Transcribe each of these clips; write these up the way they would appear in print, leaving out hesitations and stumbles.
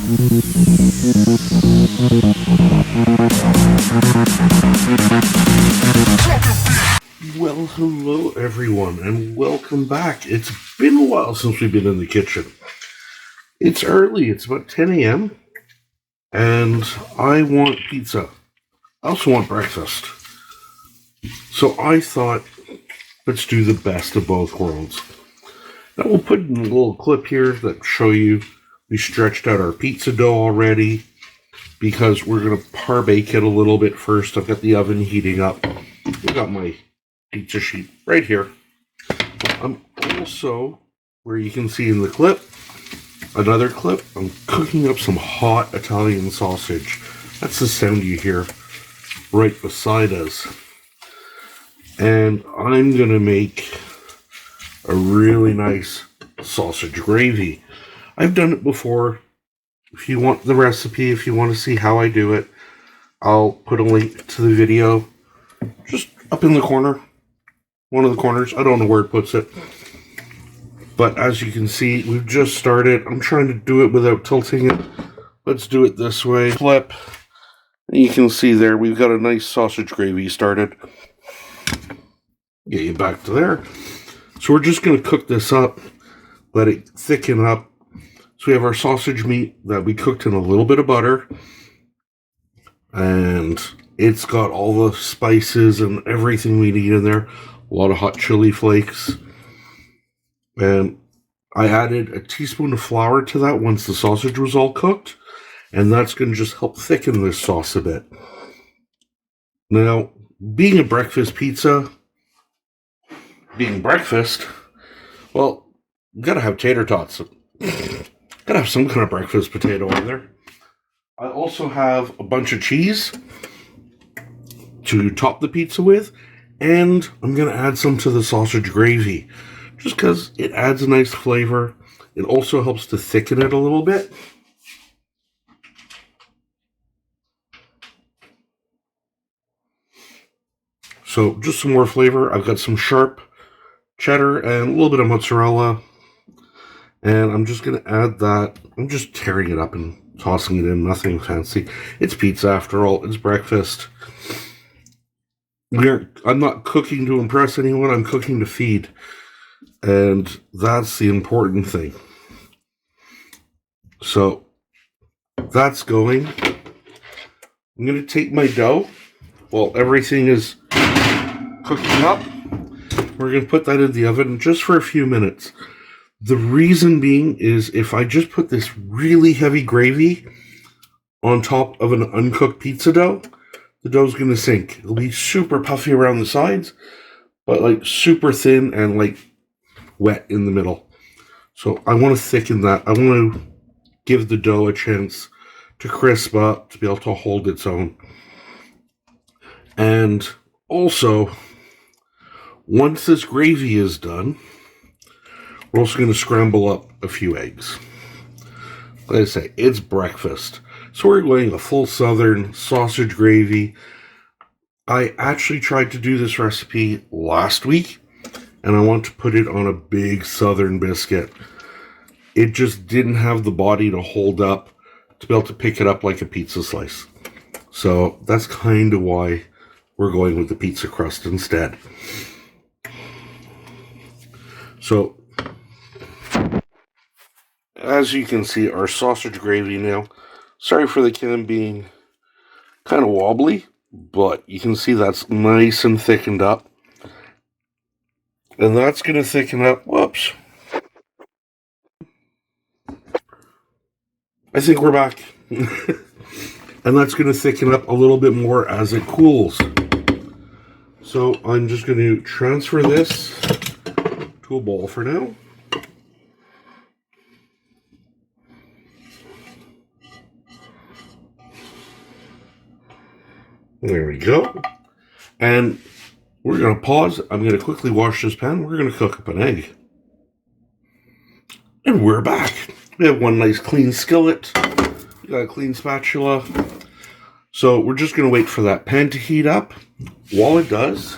Well, hello everyone, and welcome back. It's been a while since we've been in the kitchen. It's early, it's about 10 a.m., and I want pizza. I also want breakfast. So I thought, let's do the best of both worlds. Now we'll put in a little clip here that show you we stretched out our pizza dough already because we're going to par-bake it a little bit first. I've got the oven heating up. I've got my pizza sheet right here. I'm also, where you can see in the clip, another clip, I'm cooking up some hot Italian sausage. That's the sound you hear right beside us. And I'm going to make a really nice sausage gravy. I've done it before. If you want the recipe, if you want to see how I do it, I'll put a link to the video just up in the corner. One of the corners. I don't know where it puts it. But as you can see, we've just started. I'm trying to do it without tilting it. Let's do it this way. Flip. And you can see there, we've got a nice sausage gravy started. Get you back to there. So we're just going to cook this up. Let it thicken up. So we have our sausage meat that we cooked in a little bit of butter. And it's got all the spices and everything we need in there. A lot of hot chili flakes. And I added a teaspoon of flour to that once the sausage was all cooked. And that's going to just help thicken this sauce a bit. Now, being a breakfast pizza, being breakfast, well, you gotta have tater tots. Gotta have some kind of breakfast potato in there. I also have a bunch of cheese to top the pizza with. And I'm going to add some to the sausage gravy, just because it adds a nice flavor. It also helps to thicken it a little bit. So just some more flavor. I've got some sharp cheddar and a little bit of mozzarella. And I'm just going to add that. I'm just tearing it up and tossing it in. Nothing fancy. It's pizza after all. It's breakfast. I'm not cooking to impress anyone, I'm cooking to feed. And that's the important thing. So, that's going. I'm going to take my dough while everything is cooking up. We're going to put that in the oven just for a few minutes. The reason being is if I just put this really heavy gravy on top of an uncooked pizza dough, the dough's going to sink. It'll be super puffy around the sides, but like super thin and like wet in the middle. So I want to thicken that. I want to give the dough a chance to crisp up, to be able to hold its own. And also, once this gravy is done, we're also going to scramble up a few eggs. Like I say, it's breakfast. So we're going a full southern sausage gravy. I actually tried to do this recipe last week, and I want to put it on a big southern biscuit. It just didn't have the body to hold up, to be able to pick it up like a pizza slice. So that's kind of why we're going with the pizza crust instead. So, as you can see, our sausage gravy now, sorry for the can being kind of wobbly, but you can see that's nice and thickened up. And that's going to thicken up, whoops. I think we're back. And that's going to thicken up a little bit more as it cools. So I'm just going to transfer this to a bowl for now. There we go. And we're going to pause. I'm going to quickly wash this pan. We're going to cook up an egg. And we're back. We have one nice clean skillet. We got a clean spatula. So we're just going to wait for that pan to heat up. While it does,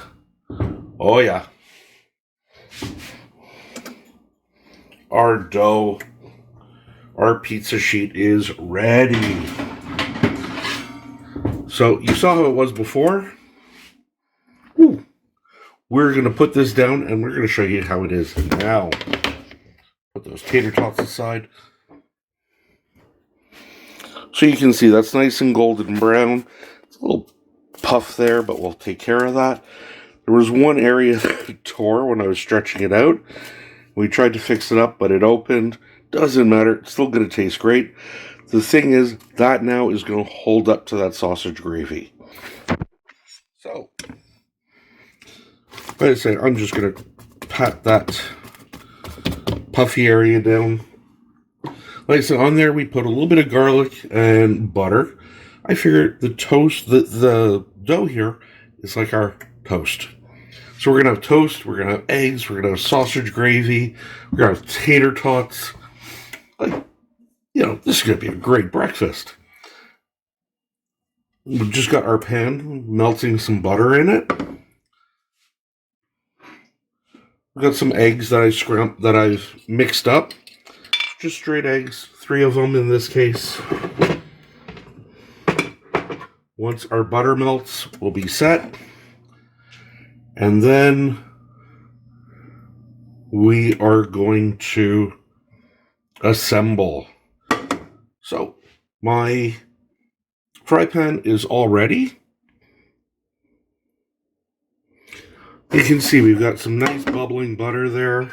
oh yeah, our our pizza sheet is ready. So you saw how it was before? Ooh. We're going to put this down and we're going to show you how it is now. Put those tater tots aside. So you can see that's nice and golden brown. It's a little puff there, but we'll take care of that. There was one area that tore when I was stretching it out. We tried to fix it up, but it opened. Doesn't matter. It's still going to taste great. The thing is, that now is going to hold up to that sausage gravy. So, like I said, I'm just going to pat that puffy area down. Like I said, on there we put a little bit of garlic and butter. I figured the toast, the dough here is like our toast. So we're going to have toast, we're going to have eggs, we're going to have sausage gravy, we're going to have tater tots. Like, you know, this is going to be a great breakfast. We've just got our pan, melting some butter in it. We've got some eggs that I've mixed up. Just straight eggs, 3 of them in this case. Once our butter melts, we'll be set. And then we are going to assemble. So my fry pan is all ready. You can see we've got some nice bubbling butter there.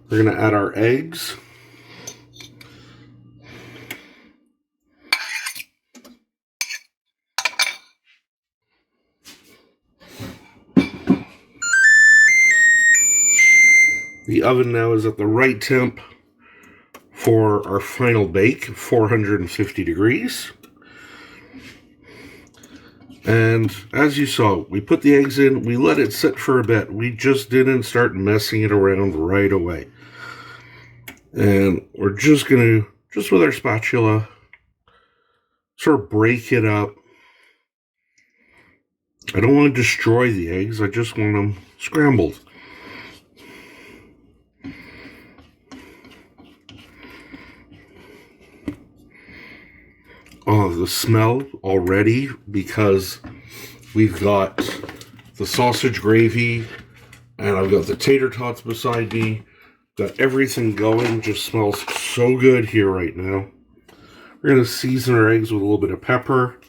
We're going to add our eggs. The oven now is at the right temp for our final bake, 450 degrees. And as you saw, we put the eggs in, we let it sit for a bit. We just didn't start messing it around right away. And we're just going to, just with our spatula, sort of break it up. I don't want to destroy the eggs, I just want them scrambled. Oh, the smell already, because we've got the sausage gravy and I've got the tater tots beside me. Got everything going, just smells so good here right now. We're going to season our eggs with a little bit of pepper.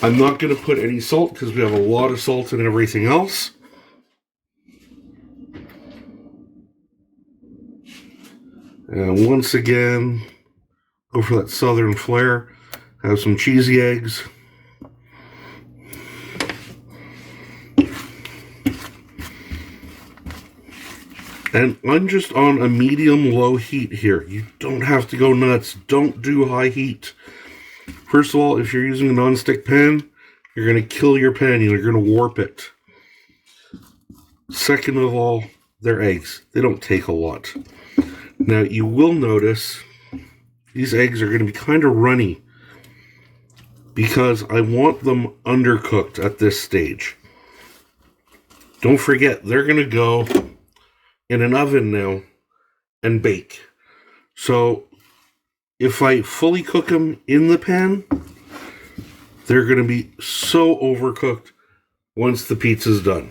I'm not going to put any salt because we have a lot of salt and everything else. And once again, go for that southern flair. Have some cheesy eggs. And I'm just on a medium-low heat here. You don't have to go nuts. Don't do high heat. First of all, if you're using a non-stick pan, you're going to kill your pan. You're going to warp it. Second of all, they're eggs. They don't take a lot. Now, you will notice these eggs are going to be kind of runny, because I want them undercooked at this stage. Don't forget, they're going to go in an oven now and bake. So if I fully cook them in the pan, they're going to be so overcooked once the pizza's done.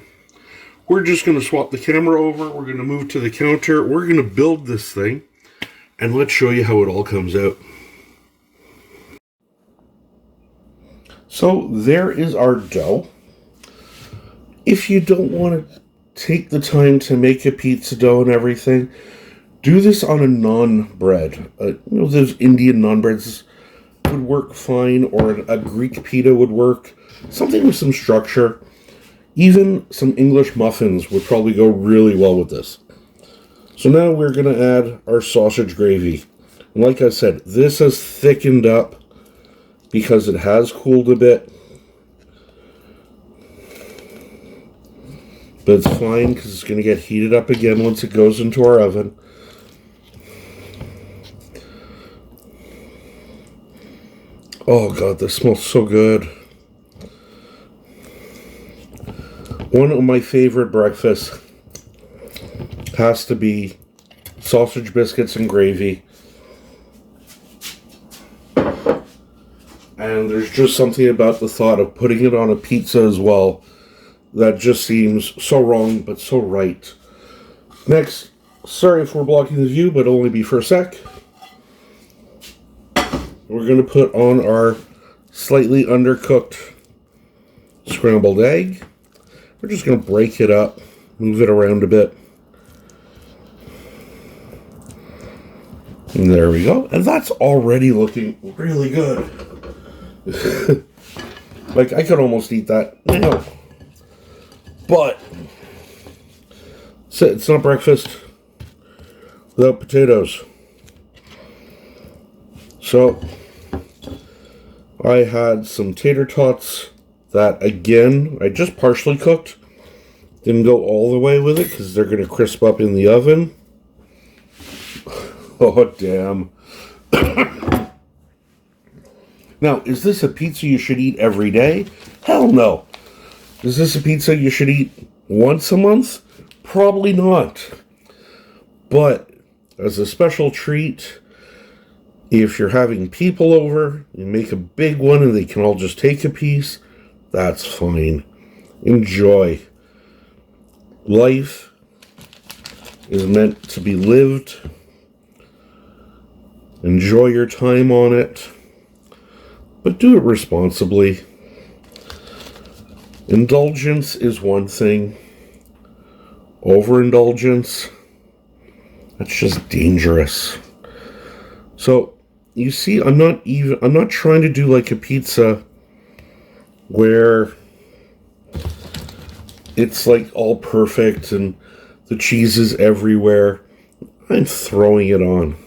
We're just going to swap the camera over. We're going to move to the counter. We're going to build this thing, and let's show you how it all comes out. So there is our dough. If you don't want to take the time to make a pizza dough and everything, do this on a naan bread. Those Indian naan breads would work fine, or a Greek pita would work. Something with some structure. Even some English muffins would probably go really well with this. So now we're going to add our sausage gravy. And like I said, this has thickened up because it has cooled a bit. But it's fine because it's going to get heated up again once it goes into our oven. Oh god, this smells so good. One of my favorite breakfasts has to be sausage biscuits and gravy. And there's just something about the thought of putting it on a pizza as well that just seems so wrong, but so right. Next, sorry if we're blocking the view, but it'll only be for a sec. We're going to put on our slightly undercooked scrambled egg. We're just going to break it up, move it around a bit. And there we go. And that's already looking really good. Like, I could almost eat that now. But it's not breakfast without potatoes. So I had some tater tots that, again, I just partially cooked. Didn't go all the way with it because they're going to crisp up in the oven. Oh, damn. Now, is this a pizza you should eat every day? Hell no. Is this a pizza you should eat once a month? Probably not. But as a special treat, if you're having people over, you make a big one and they can all just take a piece, that's fine. Enjoy. Life is meant to be lived. Enjoy your time on it, but do it responsibly. Indulgence is one thing. Overindulgence, that's just dangerous. So, you see, I'm not trying to do like a pizza where it's like all perfect and the cheese is everywhere. I'm throwing it on.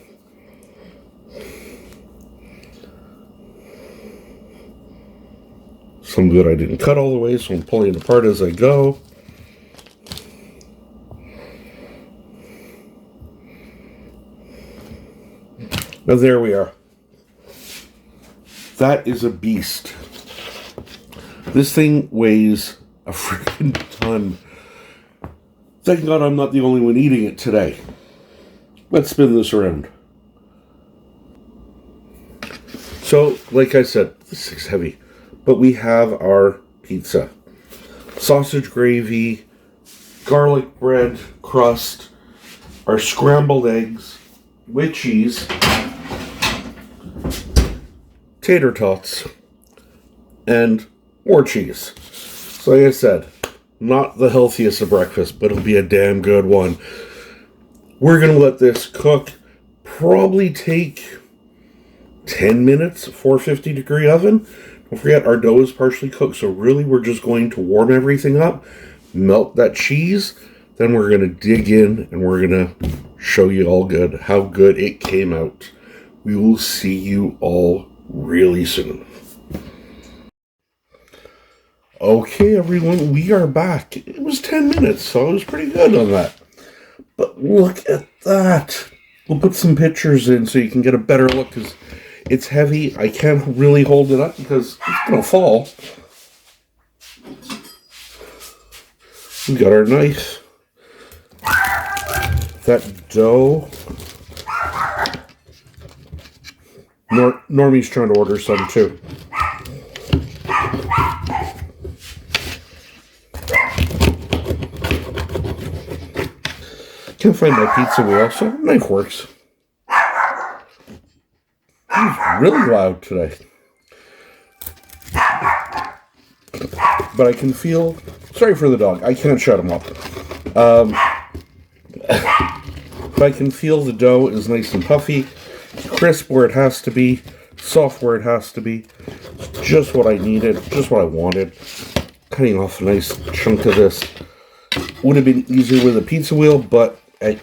Some good I didn't cut all the way, so I'm pulling it apart as I go. Now there we are. That is a beast. This thing weighs a freaking ton. Thank God I'm not the only one eating it today. Let's spin this around. So, like I said, this is heavy. But we have our pizza. Sausage gravy, garlic bread crust, our scrambled eggs with cheese, tater tots, and more cheese. So like I said, not the healthiest of breakfast, but it'll be a damn good one. We're going to let this cook. Probably take 10 minutes, 450 degree oven. Don't forget, our dough is partially cooked, so really we're just going to warm everything up, melt that cheese, then we're going to dig in and we're going to show you all good how good it came out. We will see you all really soon. Okay, everyone, we are back. It was 10 minutes, so I was pretty good on that. But look at that. We'll put some pictures in so you can get a better look, because it's heavy. I can't really hold it up because it's going to fall. We got our knife. That dough. Normie's trying to order some too. Can't find my pizza wheel, so knife works. He's really loud today. But I can feel... Sorry for the dog. I can't shut him up. But I can feel the dough is nice and puffy. Crisp where it has to be. Soft where it has to be. Just what I needed. Just what I wanted. Cutting off a nice chunk of this. Would have been easier with a pizza wheel, but I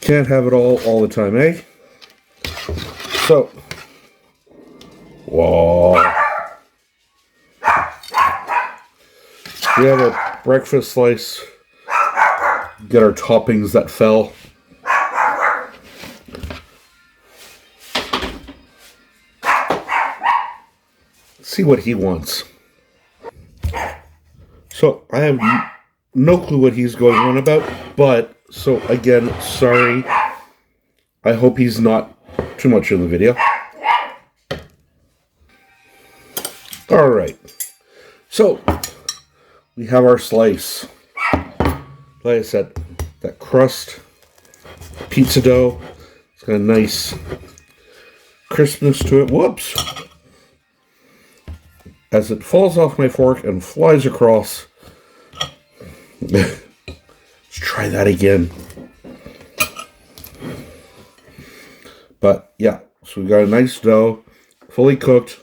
can't have it all the time, eh? So, whoa. We have a breakfast slice. Get our toppings that fell. See what he wants. So, I have no clue what he's going on about, but, so again, sorry. I hope he's not too much in the video. All right. So we have our slice. Like I said, that crust, pizza dough. It's got a nice crispness to it. Whoops. As it falls off my fork and flies across. Let's try that again. But yeah, so we got a nice dough, fully cooked,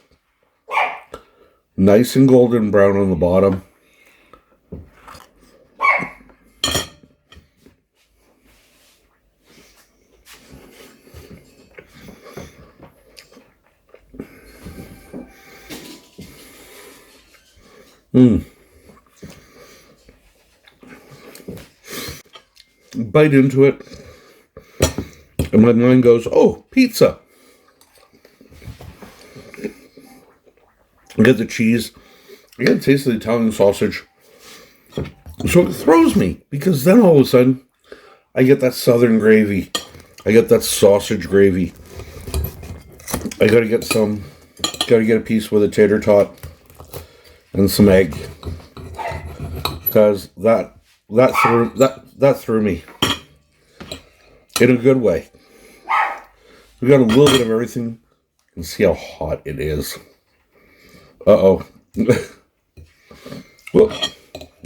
nice and golden brown on the bottom. Bite into it, and my mind goes, oh, pizza. I get the cheese, I get the taste of the Italian sausage. So it throws me, because then all of a sudden, I get that southern gravy. I get that sausage gravy. I gotta get a piece with a tater tot and some egg. Because that threw me. In a good way. We got a little bit of everything. You can see how hot it is. Uh-oh. Well,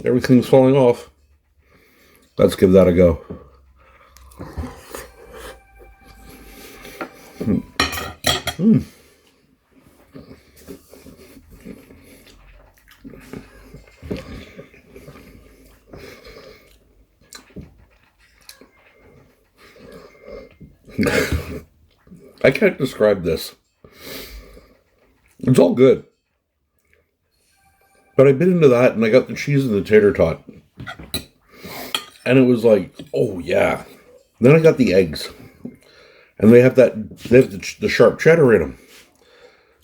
everything's falling off. Let's give that a go. I can't describe this. It's all good. But I bit into that and I got the cheese and the tater tot. And it was like, oh yeah. Then I got the eggs. And they have the sharp cheddar in them.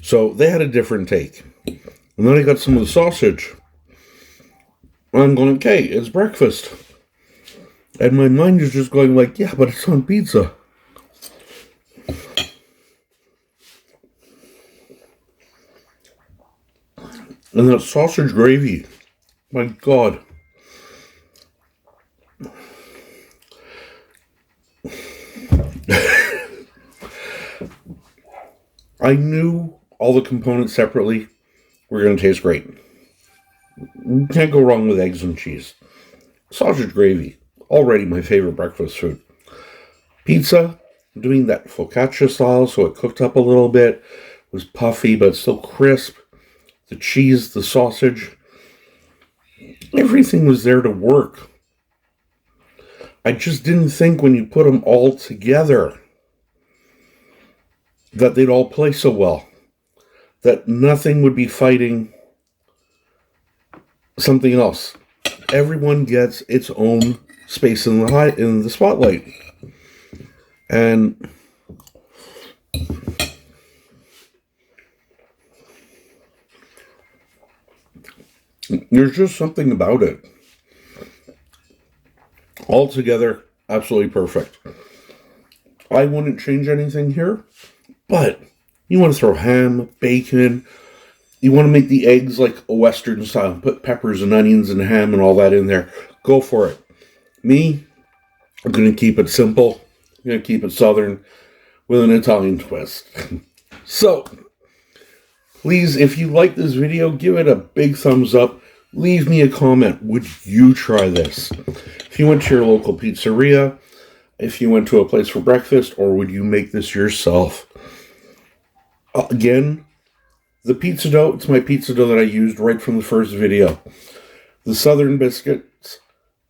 So they had a different take. And then I got some of the sausage. And I'm going, okay, it's breakfast. And my mind is just going like, yeah, but it's on pizza. And that sausage gravy, my God. I knew all the components separately were going to taste great. You can't go wrong with eggs and cheese. Sausage gravy, already my favorite breakfast food. Pizza, doing that focaccia style, so it cooked up a little bit, was puffy but still crisp. The cheese, the sausage, everything was there to work. I just didn't think when you put them all together that they'd all play so well. That nothing would be fighting something else. Everyone gets its own space in the spotlight. And there's just something about it. Altogether, absolutely perfect. I wouldn't change anything here, but you want to throw ham, bacon, you want to make the eggs like a Western style, put peppers and onions and ham and all that in there, go for it. Me, I'm going to keep it simple. I'm going to keep it Southern with an Italian twist. So, please, if you like this video, give it a big thumbs up. Leave me a comment. Would you try this? If you went to your local pizzeria, if you went to a place for breakfast, or would you make this yourself? Again, the pizza dough, it's my pizza dough that I used right from the first video. The Southern biscuits,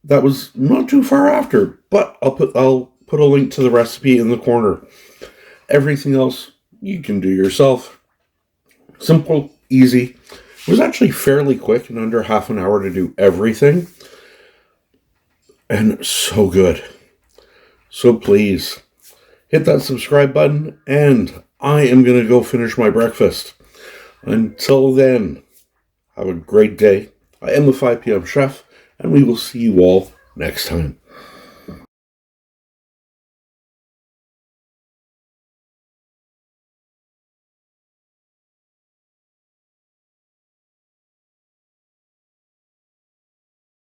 that was not too far after, but I'll put a link to the recipe in the corner. Everything else, you can do yourself. Simple, easy. It was actually fairly quick, in under half an hour to do everything. And so good. So please, hit that subscribe button, and I am going to go finish my breakfast. Until then, have a great day. I am the 5 p.m. chef, and we will see you all next time.